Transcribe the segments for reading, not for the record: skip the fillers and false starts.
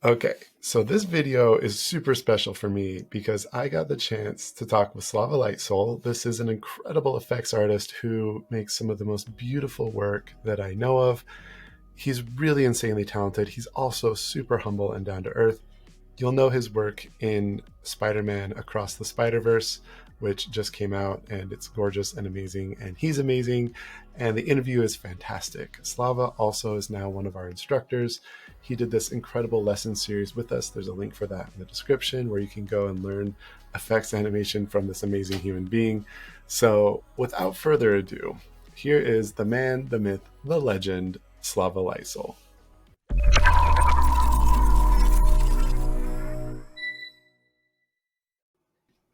Okay, so this video is super special for me because I got the chance to talk with Slava Lightsoul. This is an incredible effects artist who makes some of the most beautiful work that I know of. He's really insanely talented. He's also super humble and down to earth. You'll know his work in Spider-Man Across the Spider-Verse, which just came out, and it's gorgeous and amazing, and he's amazing, and the interview is fantastic. Slava also is now one of our instructors. He did this incredible lesson series with us. There's a link for that in the description where you can go and learn effects animation from this amazing human being. So without further ado, here is the man, the myth, the legend, Slava Lysol.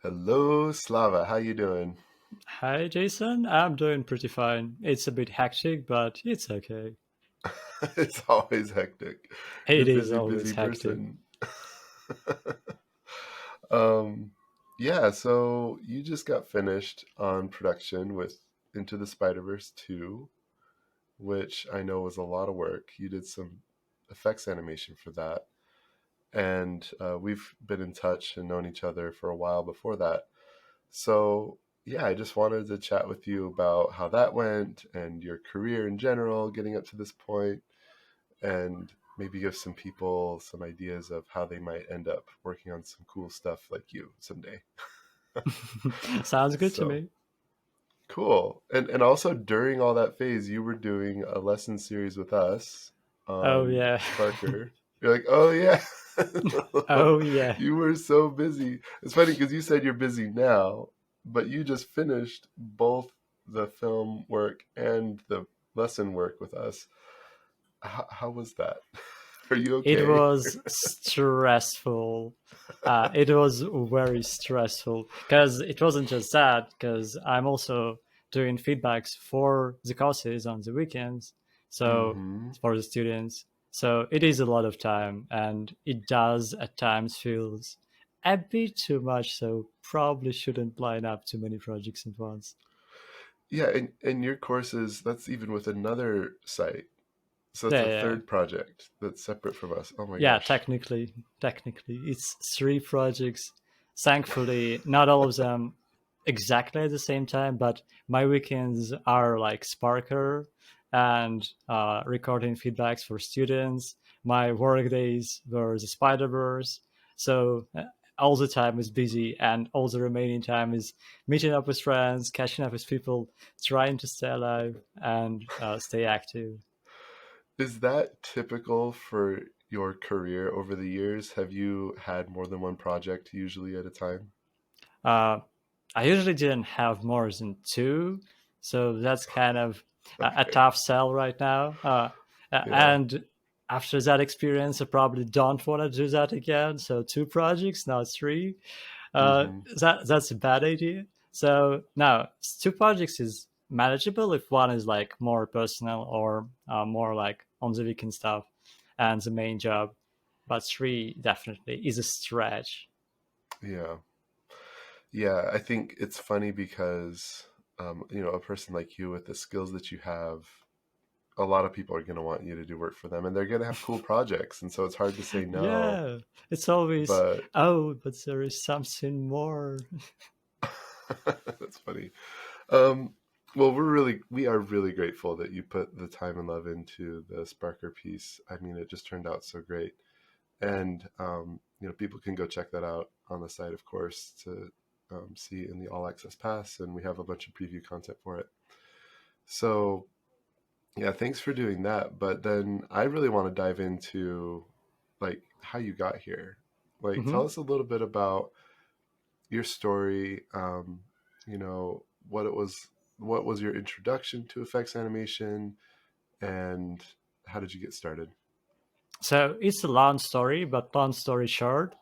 Hello, Slava. How you doing? Hi, Jason. I'm doing pretty fine. It's a bit hectic, but it's okay. It's always hectic. You're It a is busy, always busy hectic. person. um, yeah, so you just got finished on production with Into the Spider-Verse 2, which I know was a lot of work. You did some effects animation for that. And we've been in touch and known each other for a while before that. So, yeah, I just wanted to chat with you about how that went and your career in general, getting up to this point, and maybe give some people some ideas of how they might end up working on some cool stuff like you someday. Sounds good to So me. cool. And also during all that phase, you were doing a lesson series with us Oh, on yeah. Sparker. You're like, oh yeah. Oh, yeah. You were so busy. It's funny because you said you're busy now, but you just finished both the film work and the lesson work with us. How was that? Are you It okay? was stressful. It was very stressful because it wasn't just that, because I'm also doing feedbacks for the courses on the weekends. So, Mm-hmm. for the students. So, it is a lot of time and it does at times feels a bit too much. So, probably shouldn't line up too many projects at once. Yeah, and your courses, that's even with another site. So it's Yeah, a yeah. third project that's separate from us. Oh my Yeah, gosh. technically, it's three projects. Thankfully, not all of them exactly at the same time, but my weekends are like Sparker and recording feedbacks for students. My work days were the Spider Verse. So all the time is busy, and all the remaining time is meeting up with friends, catching up with people, trying to stay alive and stay active. Is that typical for your career over the years? Have you had more than one project usually at a time? Uh, I usually didn't have more than two, so that's kind of a Okay. tough sell right now. Yeah. And after that experience, I probably don't want to do that again. So two projects, now three. Mm-hmm. That's a bad idea. So now two projects is manageable if one is like more personal or more like on the weekend stuff and the main job. But three definitely is a stretch. Yeah. Yeah, I think it's funny because a person like you with the skills that you have, a lot of people are going to want you to do work for them and they're going to have cool projects. And so it's hard to say no, Yeah, it's always, but oh, but there is something more. that's funny. Um, well, we are really grateful that you put the time and love into the Sparker piece. I mean, it just turned out so great. And, people can go check that out on the site, of course, to see in the all access pass. And we have a bunch of preview content for it. So yeah, thanks for doing that. But then I really want to dive into like how you got here. Like, Hmm. tell us a little bit about your story. What it was, what was your introduction to effects animation, and how did you get started? So it's a long story, but long story short,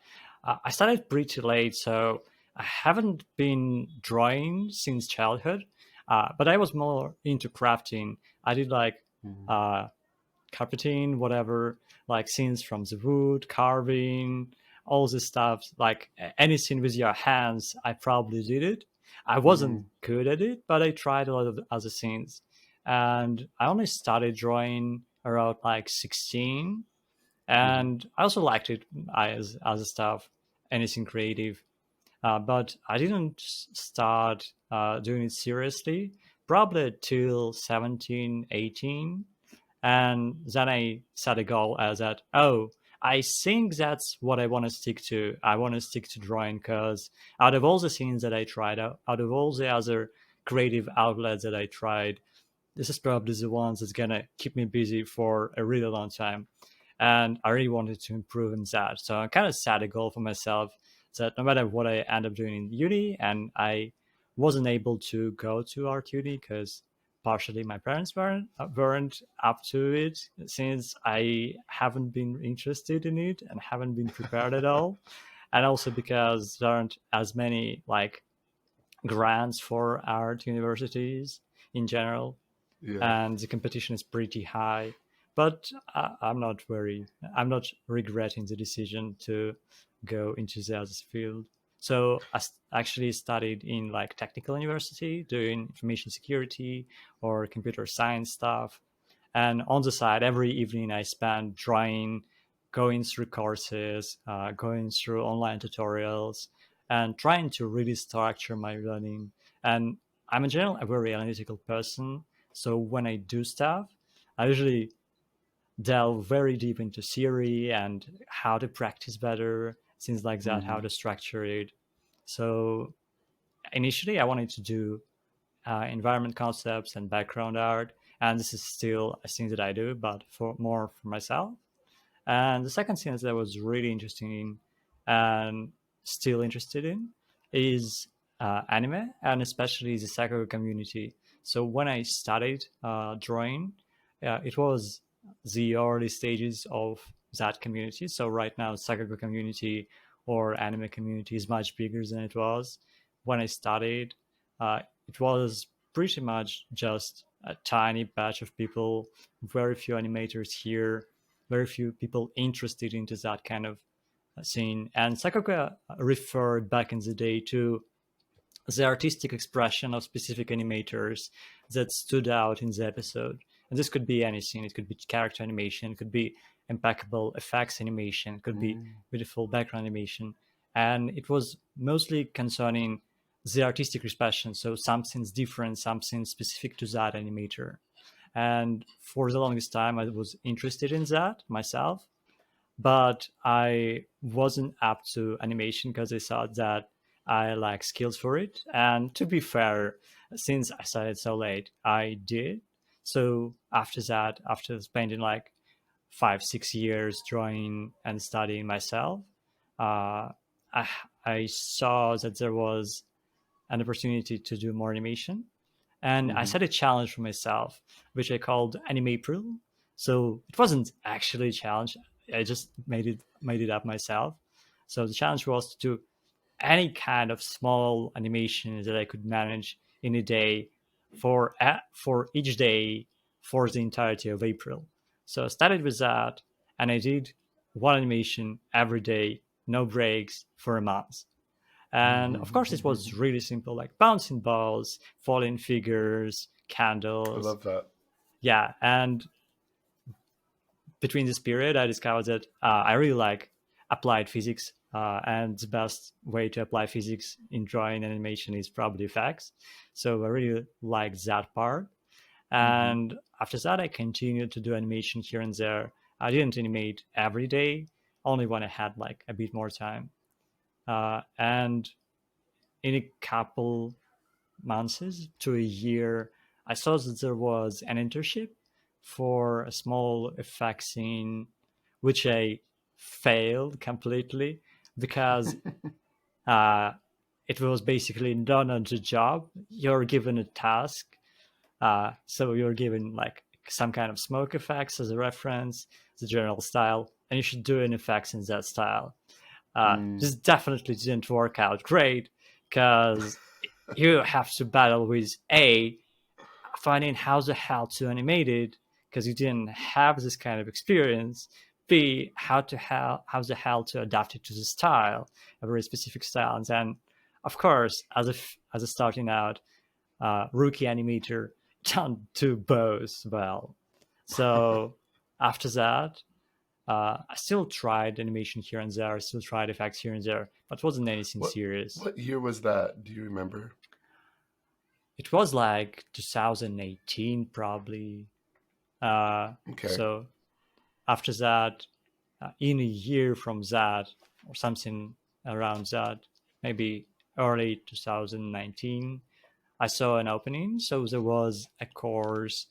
I started pretty late, so I haven't been drawing since childhood. But I was more into crafting. I did like Mhm. uh, carpeting, whatever, like scenes from the wood, carving, all this stuff, like anything with your hands, I probably did it. I wasn't Mhm. good at it, but I tried a lot of other scenes. And I only started drawing around like 16. Hmm. And I also liked it as a stuff, anything creative. But I didn't start doing it seriously probably till 17, 18. And then I set a goal as that, oh, I think that's what I want to stick to. I want to stick to drawing because out of all the things that I tried, out of all the other creative outlets that I tried, this is probably the ones that's gonna keep me busy for a really long time. And I really wanted to improve in that. So I kind of set a goal for myself that no matter what I end up doing in uni, and I wasn't able to go to art uni because partially my parents weren't up to it since I haven't been interested in it and haven't been prepared at all, and also because there aren't as many like grants for art universities in general, Yeah. and the competition is pretty high. But I'm not regretting the decision to go into the other field. So I actually studied in like technical university, doing information security or computer science stuff. And on the side, every evening I spent drawing, going through courses, going through online tutorials, and trying to really structure my learning. And I'm in general a very analytical person, so when I do stuff, I usually delve very deep into theory and how to practice better, things like that, how Hmm. to structure it. So initially, I wanted to do environment concepts and background art, and this is still a thing that I do, but for more for myself. And the second thing that I was really interested in and still interested in is anime, and especially the Sakuga community. So when I started drawing, it was the early stages of that community. So right now, Sakuga community or anime community is much bigger than it was when I started. Uh, it was pretty much just a tiny batch of people, very few animators here, very few people interested into that kind of scene. And Sakuga referred back in the day to the artistic expression of specific animators that stood out in the episode. And this could be anything. It could be character animation, it could be impeccable effects animation, it could be Mm. beautiful background animation. And it was mostly concerning the artistic expression. So something's different, something specific to that animator. And for the longest time, I was interested in that myself, but I wasn't up to animation because I thought that I lack skills for it. And to be fair, since I started so late, I did. So after that, after spending like 5, 6 years drawing and studying myself, uh, I, I saw that there was an opportunity to do more animation. And I Hmm. set a challenge for myself, which I called Anime April. So it wasn't actually a challenge. I just made it up myself. So the challenge was to do any kind of small animation that I could manage in a day for each day for the entirety of April. So I started with that, and I did one animation every day, no breaks for a month. And of course, it was really simple, like bouncing balls, falling figures, I candles. love that. Yeah. And between this period, I discovered that I really like applied physics. And the best way to apply physics in drawing and animation is probably effects. So I really like that part. Hmm. And after that, I continued to do animation here and there. I didn't animate every day, only when I had like a bit more time. And in a couple months to a year, I saw that there was an internship for a small effect scene, which I failed completely because uh, it was basically done on the job. You're given a task, so you're given like some kind of smoke effects as a reference, the general style, and you should do an effects in that style. Mm. This definitely didn't work out great because you have to battle with A, finding how the hell to animate it because you didn't have this kind of experience. B, how the hell to adapt it to the style, a very specific style. And then, of course, as a starting out rookie animator, don't do both well. So after that, I still tried animation here and there, I still tried effects here and there, but it wasn't anything What serious. what year was that? Do you remember? It was like 2018 probably. Okay. So after that, in a year from that, or something around that, maybe early 2019, I saw an opening. So there was a course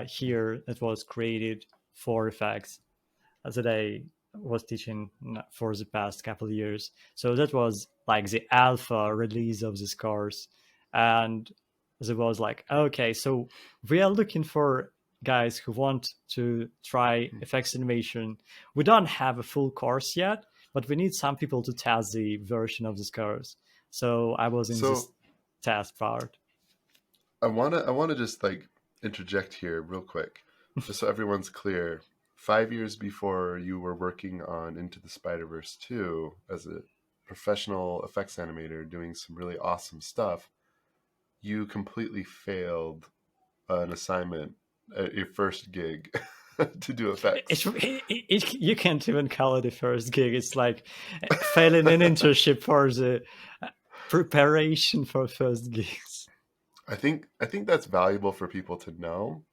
here that was created for effects that I was teaching for the past couple of years. So that was like the alpha release of this course. And there was like, okay, so we are looking for guys who want to try effects animation. We don't have a full course yet, but we need some people to test the version of this course. So I was in this So test part. I wanna just like interject here real quick, just so everyone's clear. 5 years before you were working on Into the Spider-Verse 2 as a professional effects animator doing some really awesome stuff, you completely failed an assignment at your first gig to do effects. You can't even call it a first gig. It's like failing an internship for the preparation for first gigs. I think that's valuable for people to know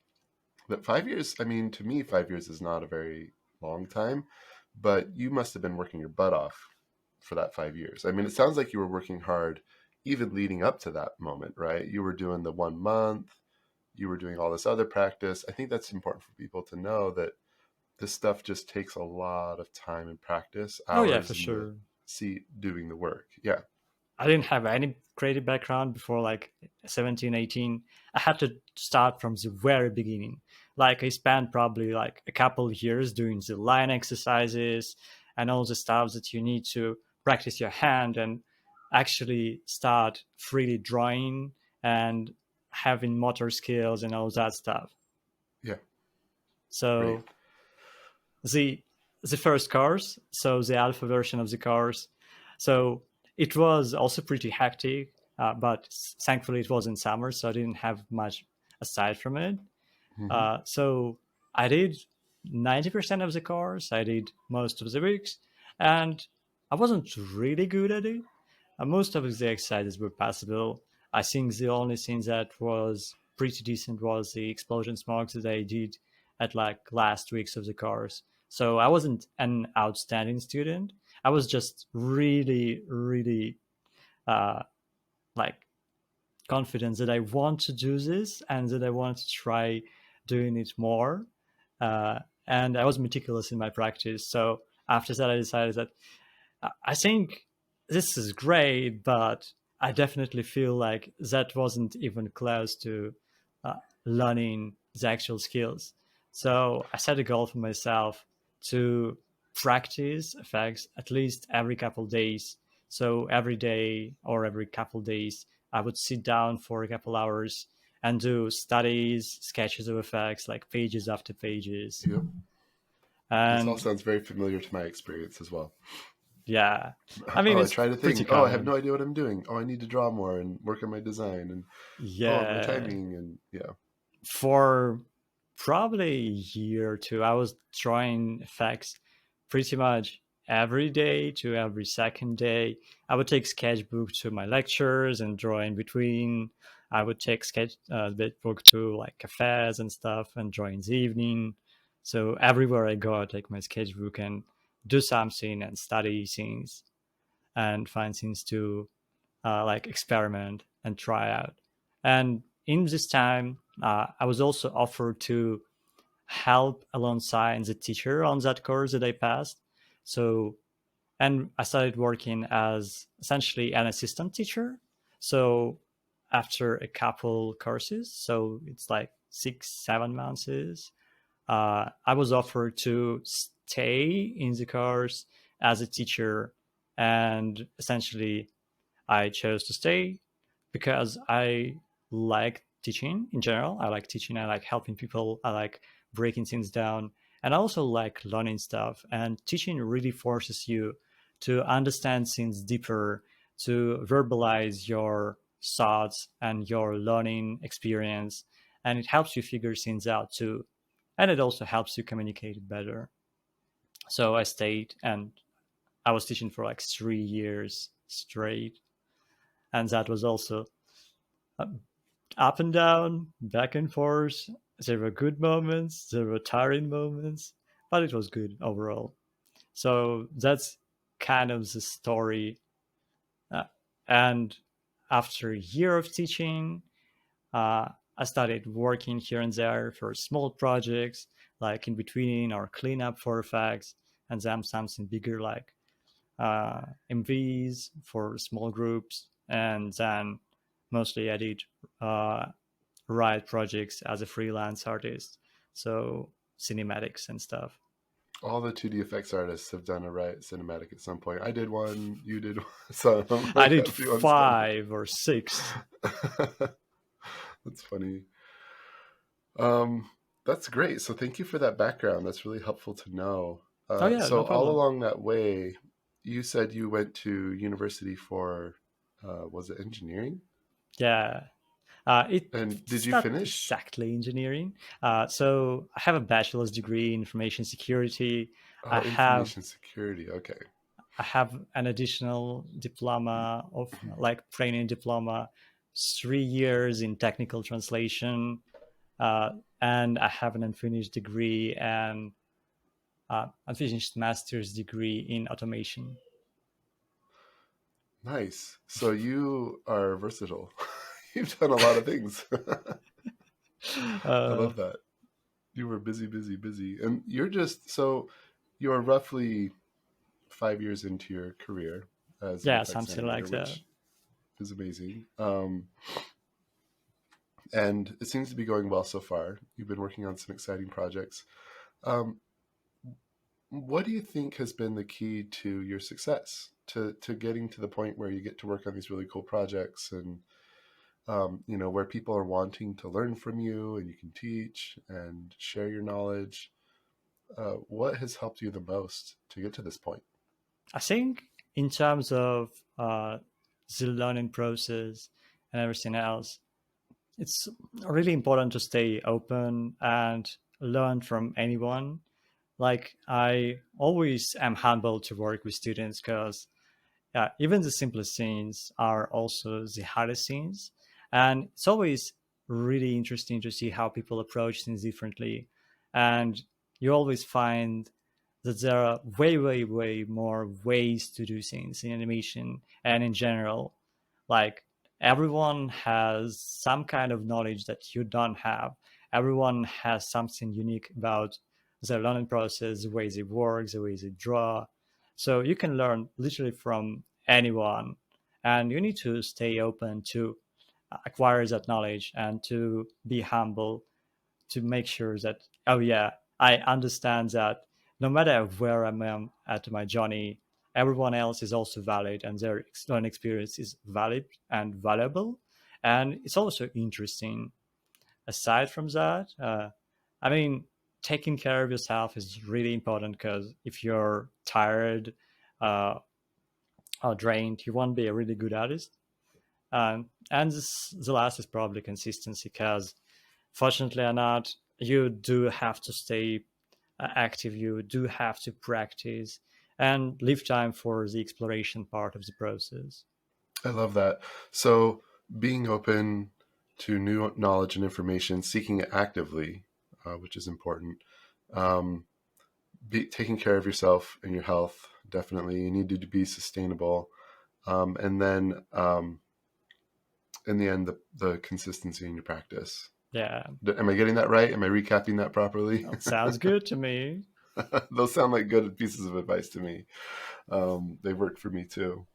that 5 years, I mean, to me, 5 years is not a very long time, but you must have been working your butt off for that 5 years. I mean, it sounds like you were working hard even leading up to that moment, right? You were doing the 1 month, you were doing all this other practice. I think that's important for people to know that this stuff just takes a lot of time and practice, Oh yeah, for hours in the sure. seat doing the work. Yeah. I didn't have any creative background before like 17, 18. I had to start from the very beginning. Like I spent probably like a couple of years doing the line exercises and all the stuff that you need to practice your hand and actually start freely drawing and having motor skills and all that stuff. Yeah. Great. So the the first course, so the alpha version of the course. So it was also pretty hectic, but thankfully it was in summer, so I didn't have much aside from it. Hmm. So I did 90% of the course. I did most of the weeks, and I wasn't really good at it. Most of the exercises were passable. I think the only thing that was pretty decent was the explosion smokes that I did at like last weeks of the course. So I wasn't an outstanding student. I was just really, really uh, like confident that I want to do this and that I want to try doing it more. Uh, and I was meticulous in my practice. So after that, I decided that I think this is great, but I definitely feel like that wasn't even close to uh, learning the actual skills. So I set a goal for myself to practice effects at least every couple days. So every day or every couple days, I would sit down for a couple hours and do studies, sketches of effects, like pages after pages. Yep. This all And sounds very familiar to my experience as well. yeah, I mean, Oh, I it's tried a pretty thing. Oh, I have common. no idea what I'm doing. Oh, I need to draw more and work on my design and oh, my Yeah, timing and yeah. for probably a year or two, I was drawing effects pretty much every day to every second day. I would take sketchbook to my lectures and draw in between. I would take sketchbook to like cafes and stuff and draw in the evening. So everywhere I go, I take my sketchbook and do something and study things and find things to like experiment and try out. And in this time, I was also offered to help alongside the teacher on that course that I passed. So, and I started working as essentially an assistant teacher. So, after a couple courses, so it's like 6, 7 months, I was offered to stay in the course as a teacher, and essentially I chose to stay because I like teaching in general. I like teaching. I like helping people. I like breaking things down. And I also like learning stuff. And teaching really forces you to understand things deeper, to verbalize your thoughts and your learning experience. And it helps you figure things out too. And it also helps you communicate it better. So I stayed, and I was teaching for like 3 years straight, and that was also uh, up and down, back and forth. There were good moments, there were tiring moments, but it was good overall. So that's kind of the story. Uh, and after a year of teaching, I started working here and there for small projects, like in between or cleanup for effects, and then something bigger like MVs for small groups, and then mostly I did uh, write projects as a freelance artist, so cinematics and stuff. All the 2D effects artists have done a Riot cinematic at some point. I did one, you did some, I like did everyone's done 5 or 6. it. That's funny. Um, that's great. So thank you for that background. That's really helpful to know. Oh yeah, So no all problem. along that way, you said you went to university for, was it engineering? Yeah, And did it's you not finish? exactly engineering. So I have a bachelor's degree in information security. I Oh, have information security. Okay. I have an additional diploma of like training diploma, 3 years in technical translation, uh, and I have an unfinished degree and unfinished master's degree in automation. Nice. So you are versatile. You've done a lot of things. I Uh, love that. You were busy, busy, busy. And you're roughly 5 years into your career as an yeah, effects something like animator, that. which is amazing. And it seems to be going well so far. You've been working on some exciting projects. Um, what do you think has been the key to your success, to getting to the point where you get to work on these really cool projects and where people are wanting to learn from you and you can teach and share your knowledge? What has helped you the most to get to this point? I think in terms of the learning process and everything else, it's really important to stay open and learn from anyone. Like I always am humble to work with students because even the simplest scenes are also the hardest scenes, and it's always really interesting to see how people approach things differently, and you always find that there are way, way, way more ways to do things in animation and in general. Like everyone has some kind of knowledge that you don't have. Everyone has something unique about their learning process, the way they work, the way they draw. So you can learn literally from anyone, and you need to stay open to acquire that knowledge and to be humble to make sure that, oh yeah, I understand that no matter where I am at my journey, everyone else is also valid and their learning experience is valid and valuable, and it's also interesting. Aside from that, I mean, taking care of yourself is really important because if you're tired uh, or drained, you won't be a really good artist. And the last is probably consistency because fortunately or not, you do have to stay active, you do have to practice and leave time for the exploration part of the process. I love that. So being open to new knowledge and information, seeking it actively, which is important. Um, Taking care of yourself and your health, definitely. You need to be sustainable. And then in the end, the consistency in your practice. Yeah, Am I getting that right? Am I recapping that properly? that sounds good to me. Those sound like good pieces of advice to me. They work for me too.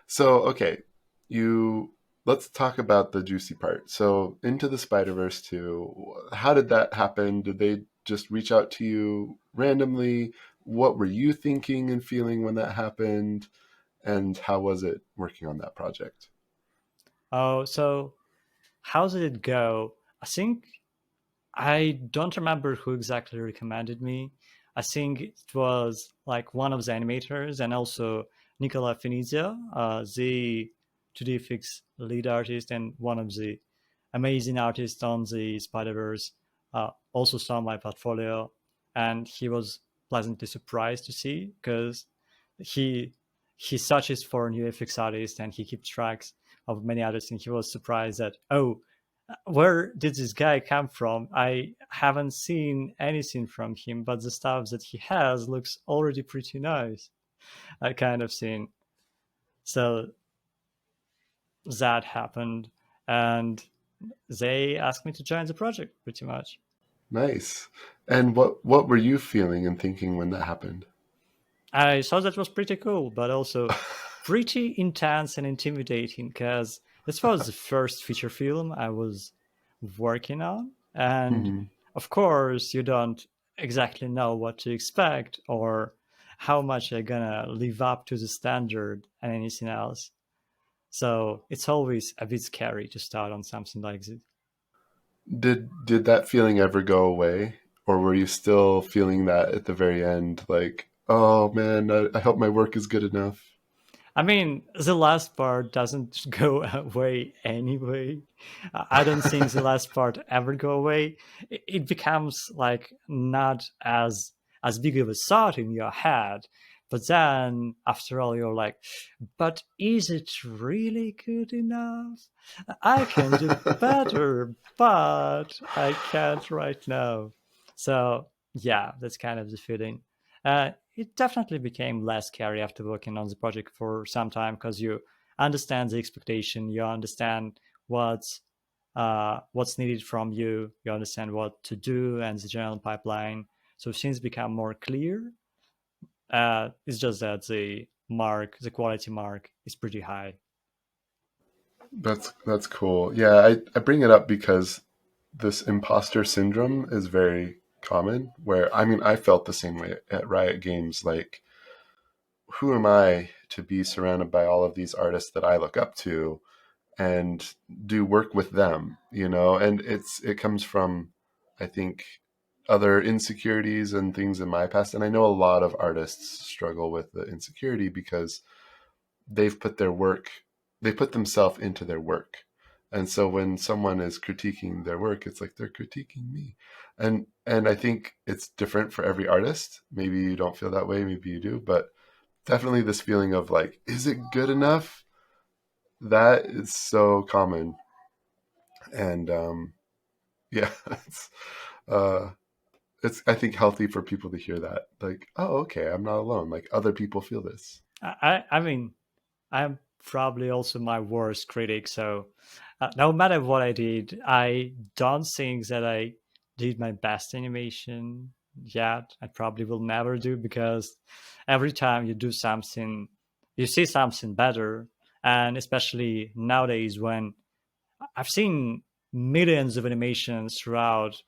So, okay, you let's talk about the juicy part. So, Into the Spider-Verse 2, how did that happen? Did they just reach out to you randomly? What were you thinking and feeling when that happened? And how was it working on that project? Oh, so how did it go? I think I don't remember who exactly recommended me. I think it was like one of the animators and also Nicola Finizio, the 2D lead artist and one of the amazing artists on the Spider-Verse, also saw my portfolio, and he was pleasantly surprised to see, because he he searches for new FX artists and he keeps tracks of many others, and he was surprised that, oh, where did this guy come from? I haven't seen anything from him, but the stuff that he has looks already pretty nice. I kind of seen. So that happened, and they asked me to join the project pretty much. Nice. And what were you feeling and thinking when that happened? I thought that was pretty cool, but also pretty intense and intimidating, because this was the first feature film I was working on. And Hmm. of course, you don't exactly know what to expect or how much you're gonna live up to the standard and anything else. So it's always a bit scary to start on something like this. Did that feeling ever go away, or were you still feeling that at the very end, like, oh man, I hope my work is good enough? I mean, the last part doesn't go away anyway. I don't think the last part ever go away. It becomes like not as big of a thought in your head, but then after all, you're like, but is it really good enough? I can do better, but I can't right now. So yeah, that's kind of the feeling. It definitely became less scary after working on the project for some time, because you understand the expectation, you understand what's needed from you, you understand what to do and the general pipeline. So things become more clear. It's just that the quality mark, is pretty high. That's cool. Yeah, I bring it up because this imposter syndrome is very common. Where I mean, I felt the same way at Riot Games. Like, who am I to be surrounded by all of these artists that I look up to and do work with them? You know, and it comes from, I think, other insecurities and things in my past. And I know a lot of artists struggle with the insecurity because they've put their work, they put themselves into their work. And so when someone is critiquing their work, it's like they're critiquing me. And I think it's different for every artist. Maybe you don't feel that way, maybe you do, but definitely this feeling of like, is it good enough? That is so common. And yeah, uh it's I think healthy for people to hear that. Like, oh, okay, I'm not alone. Like other people feel this. I mean, I'm probably also my worst critic. So no matter what I did, I don't think that I did my best animation yet. I probably will never do, because every time you do something, you see something better. And especially nowadays, when I've seen millions of animations throughout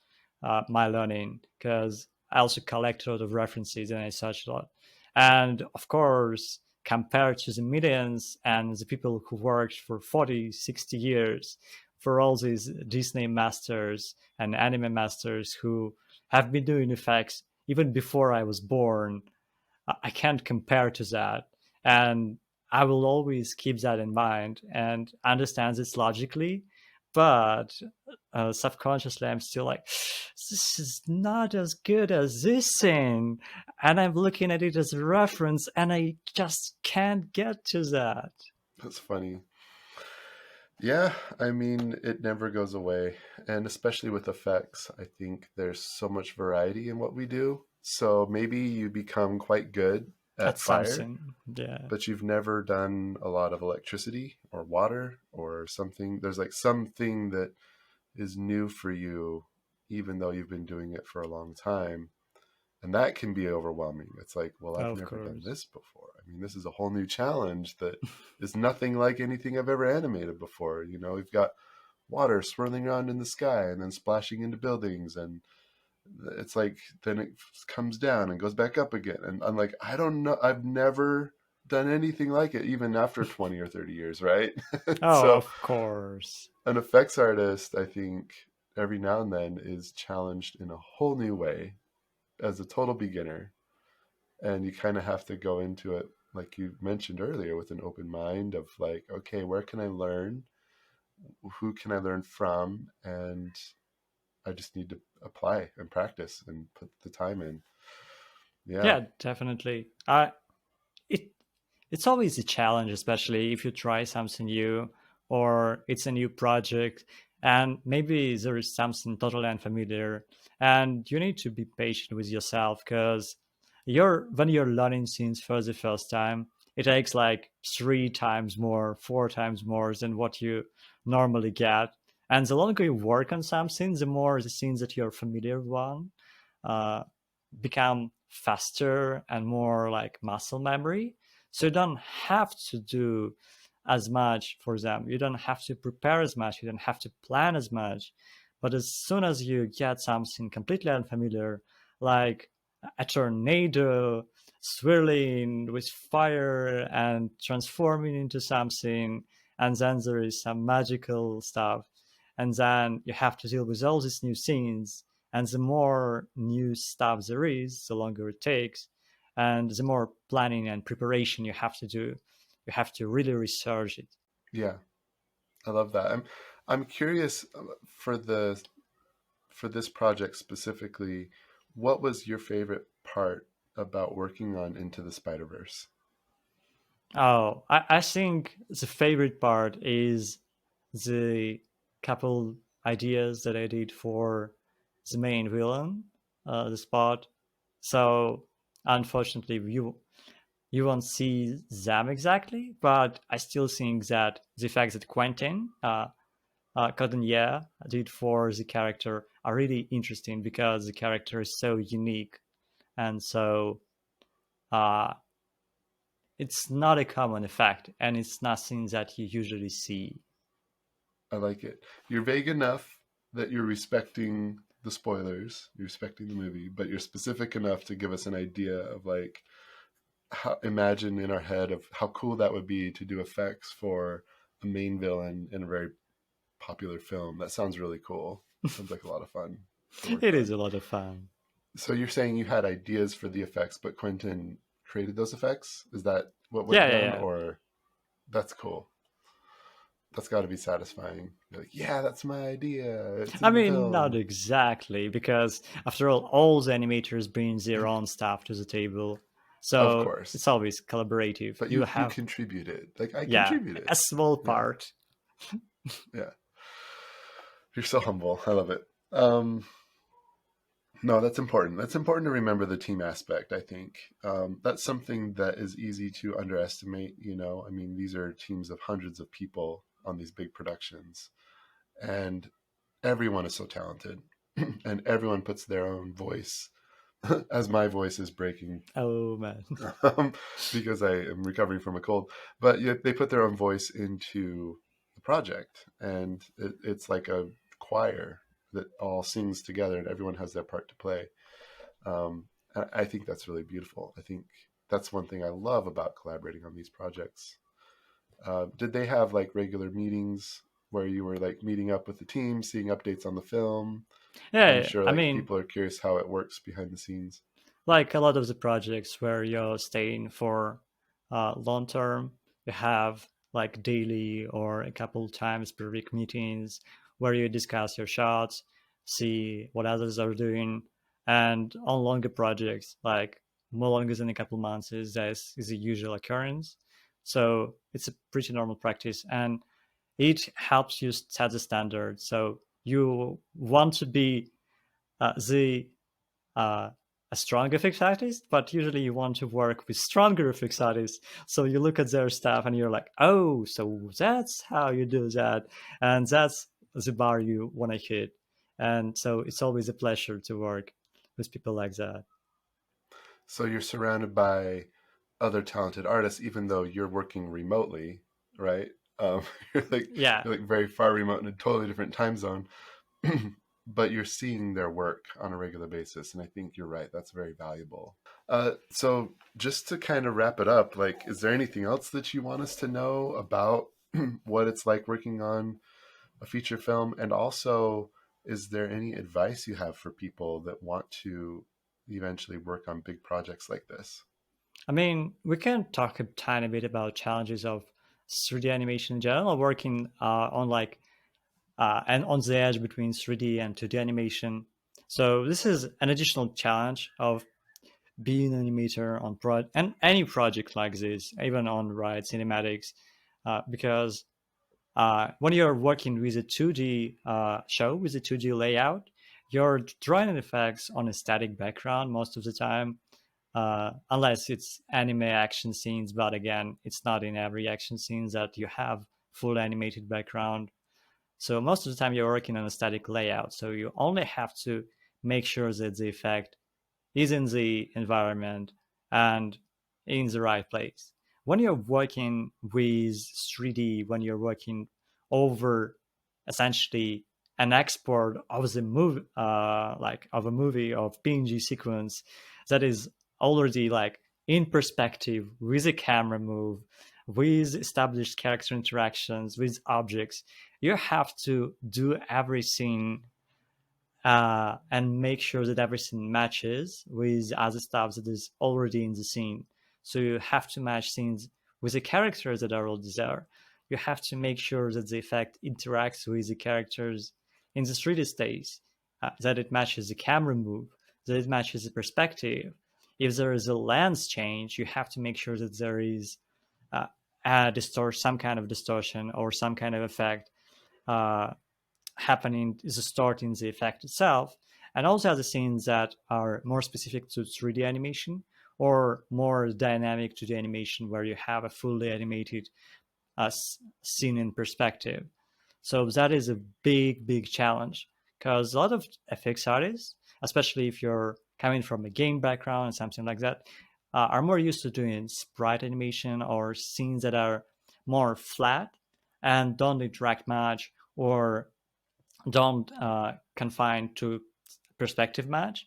my learning, because I also collect a lot of references and I search a lot. And of course, compared to the millions and the people who worked for 40, 60 years for all these Disney masters and anime masters who have been doing effects even before I was born, I can't compare to that. And I will always keep that in mind and understand this logically. But subconsciously, I'm still like, this is not as good as this thing. And I'm looking at it as a reference, and I just can't get to that. That's funny. Yeah, I mean, it never goes away. And especially with effects, I think there's so much variety in what we do. So maybe you become quite good at At fire, something. Yeah. but you've never done a lot of electricity or water or something. There's like something that is new for you, even though you've been doing it for a long time. And that can be overwhelming. It's like, well, I've Of never done course. this before. I mean, this is a whole new challenge that is nothing like anything I've ever animated before. You know, we've got water swirling around in the sky and then splashing into buildings, and it's like then it comes down and goes back up again. And I'm like, I don't know, I've never done anything like it, even after 20 or 30 years, right? Oh, So of course. an effects artist, I think, every now and then is challenged in a whole new way as a total beginner, and you kind of have to go into it like you mentioned earlier with an open mind of like, okay, where can I learn, who can I learn from, and I just need to apply and practice and put the time in. Yeah. Yeah, definitely. It it's always a challenge, especially if you try something new or it's a new project, and maybe there is something totally unfamiliar, and you need to be patient with yourself because when you're learning things for the first time, it takes like 3 times more, 4 times more than what you normally get. And the longer you work on something, the more the things that you're familiar with uh, become faster and more like muscle memory. So you don't have to do as much for them. You don't have to prepare as much. You don't have to plan as much. But as soon as you get something completely unfamiliar, like a tornado swirling with fire and transforming into something, and then there is some magical stuff, and then you have to deal with all these new scenes, and the more new stuff there is, the longer it takes, and the more planning and preparation you have to do. You have to really research it. Yeah. I love that. I'm curious for the for this project specifically, what was your favorite part about working on Into the Spider-Verse? Oh, I think the favorite part is the couple ideas that I did for the main villain, the Spot. So unfortunately, you won't see them exactly, but I still think that the fact that Quentin Cottonnier did for the character are really interesting because the character is so unique, and so uh, it's not a common effect, and it's nothing that you usually see. I like it. You're vague enough that you're respecting the spoilers, you're respecting the movie, but you're specific enough to give us an idea of like how, imagine in our head of how cool that would be to do effects for a main villain in a very popular film. That sounds really cool. Sounds like a lot of fun to work It is on. a lot of fun. So you're saying you had ideas for the effects, but Quentin created those effects? Is that what went Yeah, yeah, down? yeah. Or that's cool. That's got to be satisfying. You're like, yeah, that's my idea. It's I in the mean, not film. exactly, because after all the animators bring their own stuff to the table, Of so course. it's always collaborative. But You you have, contributed. Like I yeah, contributed. a small Yeah. part. Yeah. You're so humble. I love it. Um, no, that's important. That's important to remember the team aspect, I think. That's something that is easy to underestimate. I mean, these are teams of hundreds of people on these big productions, and everyone is so talented, and everyone puts their own voice, as my voice is breaking Oh man. um, because I am recovering from a cold. But yet they put their own voice into the project, and it's like a choir that all sings together, and everyone has their part to play. I think that's really beautiful. I think that's one thing I love about collaborating on these projects. Did they have like regular meetings where you were like meeting up with the team, seeing updates on the film? I'm Yeah, sure I like mean, people are curious how it works behind the scenes. like a lot of the projects where you're staying for long term, you have like daily or a couple times per week meetings where you discuss your shots, see what others are doing, and on longer projects, like more longer than a couple months, is a usual occurrence. So it's a pretty normal practice, and it helps you set the standard. So you want to be the uh, a strong FX artist, but usually you want to work with stronger FX artists. So you look at their stuff and you're like, oh, so that's how you do that. And that's the bar you want to hit. And so it's always a pleasure to work with people like that. So you're surrounded by other talented artists, even though you're working remotely, right? You're like Yeah. you're like very far remote in a totally different time zone, but you're seeing their work on a regular basis, and I think you're right. That's very valuable. So just to kind of wrap it up, like, is there anything else that you want us to know about what it's like working on a feature film, and also, is there any advice you have for people that want to eventually work on big projects like this? I mean, we can talk a tiny bit about challenges of 3D animation in general, working on like and on the edge between 3D and 2D animation. So this is an additional challenge of be an animator on and any project like this, even on Riot Cinematics, because when you're working with a 2D show, with a 2D layout, you're drawing effects on a static background most of the time, unless it's anime action scenes. But again, it's not in every action scenes that you have full animated background. So most of the time you're working on a static layout. So you only have to make sure that the effect is in the environment and in the right place. When you're working with 3D, when you're working over essentially an export of the movie, like of a movie of PNG sequence that is already like in perspective with a camera move, with established character interactions, with objects, you have to do everything and make sure that everything matches with other stuff that is already in the scene. So you have to match scenes with the characters that are already there. You have to make sure that the effect interacts with the characters in the 3D space, that it matches the camera move, that it matches the perspective. If there is a lens change, you have to make sure that there is some kind of distortion or some kind of effect uh, happening is starting the effect itself, and also other scenes that are more specific to 3D animation or more dynamic to the animation where you have a fully animated scene in perspective. So that is a big challenge because a lot of FX artists, especially if you're coming from a game background and something like that, are more used to doing sprite animation or scenes that are more flat and don't interact much or don't confine to perspective match.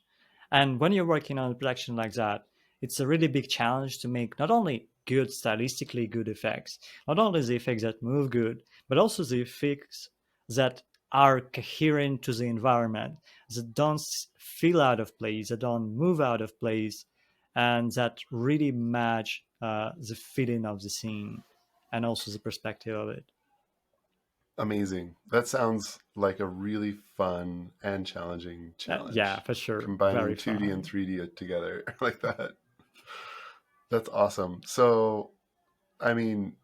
And when you're working on a production like that, it's a really big challenge to make not only good stylistically good effects, not only the effects that move good, but also the effects that are coherent to the environment, that don't feel out of place, that don't move out of place, and that really match the feeling of the scene and also the perspective of it. Amazing. That sounds like a really fun and challenging Yeah, challenge, for sure. combining Very 2D and fun. 3D together like that. That's awesome. So, I mean,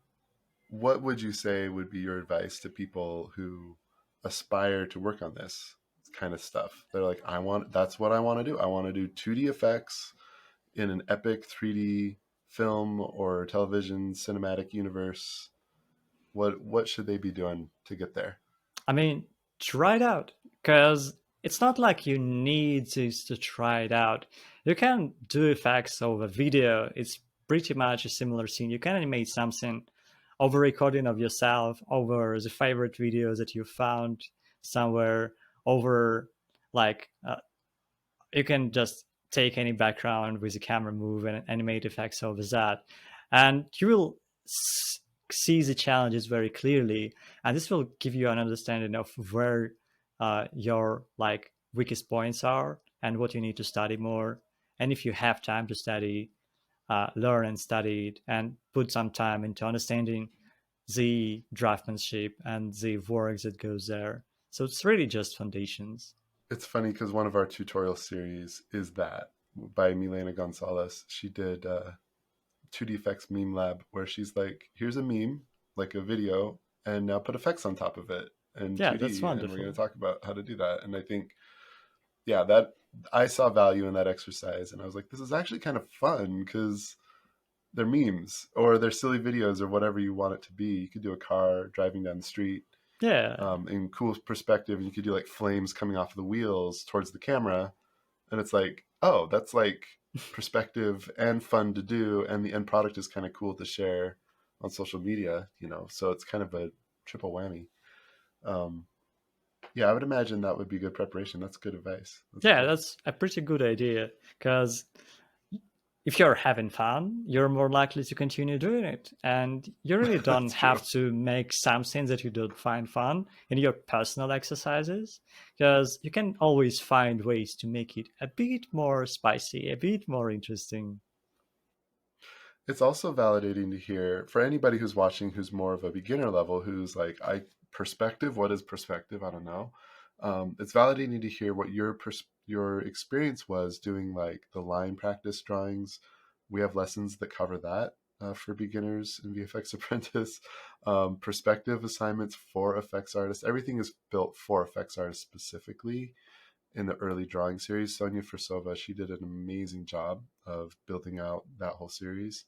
what would you say would be your advice to people who aspire to work on this kind of stuff? They're like, that's what I want to do. I want to do 2D effects in an epic 3D film or television cinematic universe. What should they be doing to get there? I mean, try it out because it's not like you need to try it out. You can do effects over video. It's pretty much a similar scene. You can animate something over recording of yourself, over the favorite videos that you found somewhere, over like you can just take any background with a camera move and animate effects over that, and you will see the challenges very clearly, and this will give you an understanding of where your like weakest points are and what you need to study more. And if you have time to study, learn and study it and put some time into understanding the draftsmanship and the work that goes there. So it's really just foundations. It's funny because one of our tutorial series is that by Milena Gonzalez. She did 2D effects meme lab where she's like, here's a meme, like a video, and now put effects on top of it in Yeah, that's 2D, and we're going wonderful. to talk about how to do that. And I think, yeah, that I saw value in that exercise, and I was like, this is actually kind of fun because they're memes or they're silly videos or whatever you want it to be. You could do a car driving down the street Yeah. in cool perspective, and you could do like flames coming off of the wheels towards the camera, and it's like, oh, that's like perspective and fun to do, and the end product is kind of cool to share on social media, so it's kind of a triple whammy. um yeah, I would imagine that would be good preparation. That's good advice. That's Yeah, cool. that's a pretty good idea because if you're having fun, you're more likely to continue doing it. And you really don't That's true. have to make something that you don't find fun in your personal exercises because you can always find ways to make it a bit more spicy, a bit more interesting. It's also validating to hear for anybody who's watching who's more of a beginner level, who's like, I perspective, what is perspective? I don't know. It's validating to hear what your experience was doing like the line practice drawings. We have lessons that cover that for beginners in VFX Apprentice. Perspective assignments for effects artists. Everything is built for effects artists specifically in the early drawing series. Sonia Fursova, she did an amazing job of building out that whole series.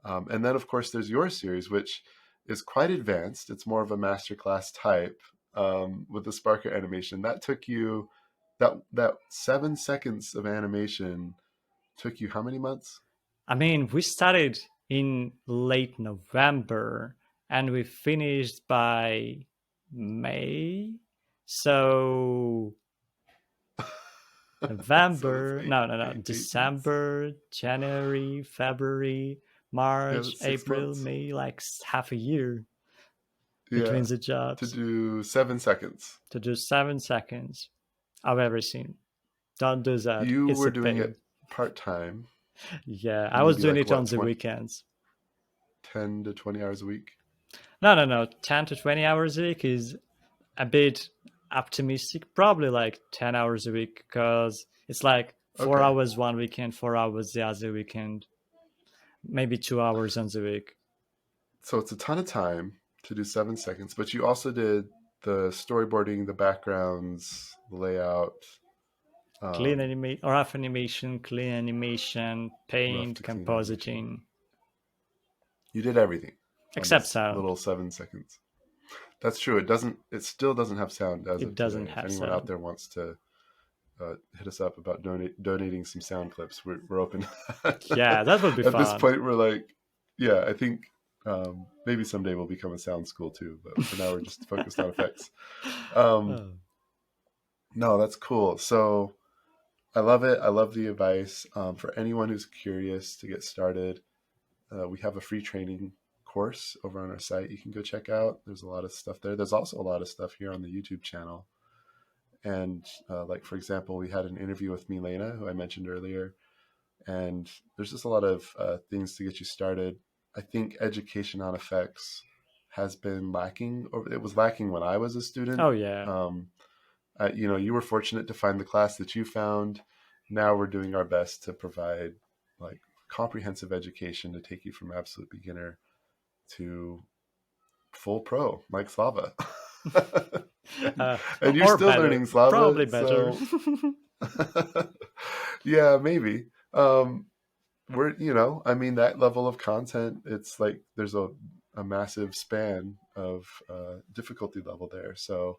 And then, of course, there's your series, which is quite advanced. It's more of a masterclass type with the Sparker animation. That took you, that 7 seconds of animation took you how many months? I mean, we started in late November and we finished by May. So So that's November, eight, no, no, no, 8 months. December, January, February, Yeah, March, that's six April, months. May, like half a year between Yeah, the to jobs do 7 seconds. to do 7 seconds of everything. Don't do that. You It's were a doing pain. it part time, Yeah, I was maybe doing like it on what, the 20, weekends. 10 to 20 hours a week? No, no, no. 10 to 20 hours a week is a bit optimistic. Probably like 10 hours a week because it's like four Okay. hours one weekend, 4 hours the other weekend, maybe 2 hours on the week. So it's a ton of time to do 7 seconds, but you also did the storyboarding, the backgrounds, the layout, Clean um, animation, rough animation, clean animation, rough paint, to clean animation. compositing, You did everything on except this sound. little 7 seconds. That's true. It still doesn't have sound as It of doesn't today. If have anyone out sound. there wants to hit us up about donating some sound clips, we're open. Yeah, that would be At this fun. point, we're like, yeah, I think maybe someday we'll become a sound school too, but for now we're just focused on effects. Um, Oh. no, that's cool. So I love it. I love the advice. For anyone who's curious to get started, we have a free training course over on our site you can go check out. There's a lot of stuff there. There's also a lot of stuff here on the YouTube channel. And like, for example, we had an interview with Milena, who I mentioned earlier. And there's just a lot of things to get you started. I think education on effects has been lacking. It was lacking when I was a student. Oh yeah. You were fortunate to find the class that you found. Now we're doing our best to provide like comprehensive education to take you from absolute beginner to full pro, like Slava. and, Uh, and you're or still better, learning Slava, probably better. so yeah, maybe. I mean, that level of content, it's like there's a massive span of difficulty level there. So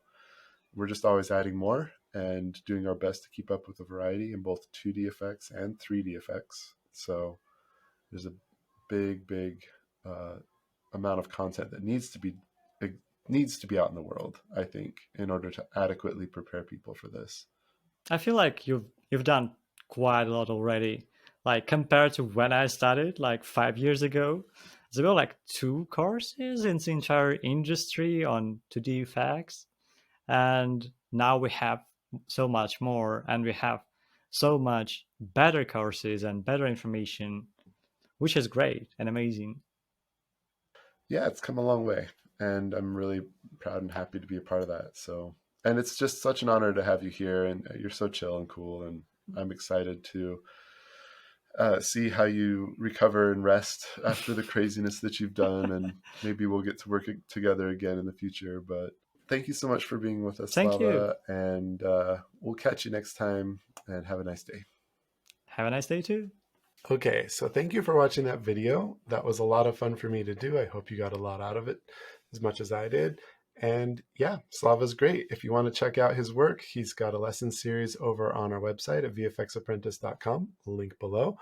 we're just always adding more and doing our best to keep up with the variety in both 2D effects and 3D effects. So there's a big uh, amount of content that needs to be out in the world, I think, in order to adequately prepare people for this. I feel like you've done quite a lot already. Like compared to when I started, like 5 years ago, there were like two courses in the entire industry on 2D effects, and now we have so much more, and we have so much better courses and better information, which is great and amazing. Yeah, it's come a long way, and I'm really proud and happy to be a part of that. So, and it's just such an honor to have you here, and you're so chill and cool, and I'm excited to see how you recover and rest after the craziness that you've done, and maybe we'll get to work together again in the future. But thank you so much for being with us, Thank you. Slava, and we'll catch you next time. And have a nice day. Have a nice day too. Okay, so thank you for watching that video. That was a lot of fun for me to do. I hope you got a lot out of it as much as I did. And yeah, Slava's great. If you want to check out his work, he's got a lesson series over on our website at vfxapprentice.com, link below.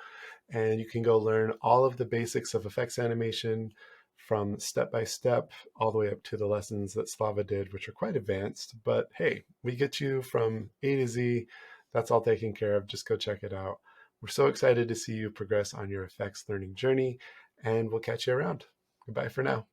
And you can go learn all of the basics of effects animation from step by step all the way up to the lessons that Slava did, which are quite advanced. But hey, we get you from A to Z. That's all taken care of. Just go check it out. We're so excited to see you progress on your effects learning journey, and we'll catch you around. Goodbye for now.